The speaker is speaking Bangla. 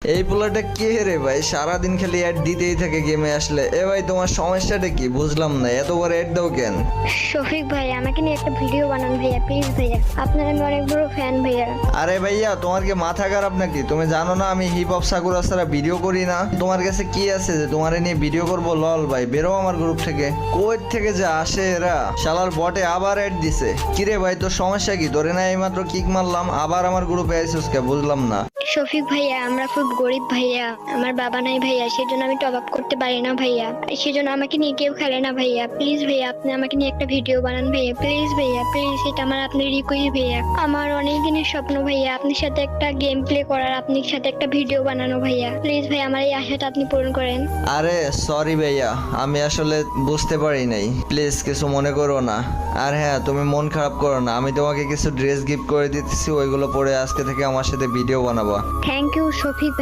এই পোলাটা কে রে ভাই, সারাদিন খালি অ্যাড দিতেই থাকে গেমে আসলে। এ ভাই তোমার সমস্যাটা কি বুঝলাম না, এতবার অ্যাড দাও কেন? শফিক ভাই আমাকে নিয়ে একটা ভিডিও বানান ভাইয়া, প্লিজ ভাইয়া, আপনার আমি অনেক বড় ফ্যান ভাইয়া। আরে ভাইয়া তোমার কি মাথা খারাপ নাকি? তুমি জানো না আমি হিপ হপ সাকুরা ছাড়া ভিডিও করি না? তোমার কাছে কি আছে যে তোমার নিয়ে ভিডিও করবো? লল ভাই বেরো আমার গ্রুপ থেকে। কোয়েট থেকে যে আসে এরা, শালার বটে আবার অ্যাড দিছে। কিরে ভাই তোর সমস্যা কি? তোরে না এইমাত্র কিক মারলাম, আবার আমার গ্রুপে আইসুস কে? বুঝলাম না। শফিক ভাইয়া আমরা খুব গরিব ভাইয়া, আমার বাবা নাই ভাইয়া, সেজন্য আমি টপ আপ করতে পারি না ভাইয়া, সেজন্য আমাকে নিয়ে কেউ খেলে না ভাইয়া। প্লিজ ভাইয়া আপনি আমাকে নিয়ে একটা ভিডিও বানান ভাইয়া, প্লিজ ভাইয়া প্লিজ, এটা আমার আপনার রিকোয়েস্ট ভাইয়া। আমার অনেক দিনের স্বপ্ন ভাইয়া আপনার সাথে একটা গেম প্লে করার, আপনার সাথে একটা ভিডিও বানানো ভাইয়া। প্লিজ ভাই আমার এই আশাটা আপনি পূরণ করেন। আরে সরি ভাইয়া, আমি আসলে বুঝতে পারি নাই, প্লিজ কিছু মনে করো না। আর হ্যাঁ তুমি মন খারাপ করো না, আমি তোমাকে কিছু ড্রেস গিফট করে দিতেছি, ওইগুলো পরে আজকে থেকে আমার সাথে ভিডিও বানাবো। Thank you Shafiq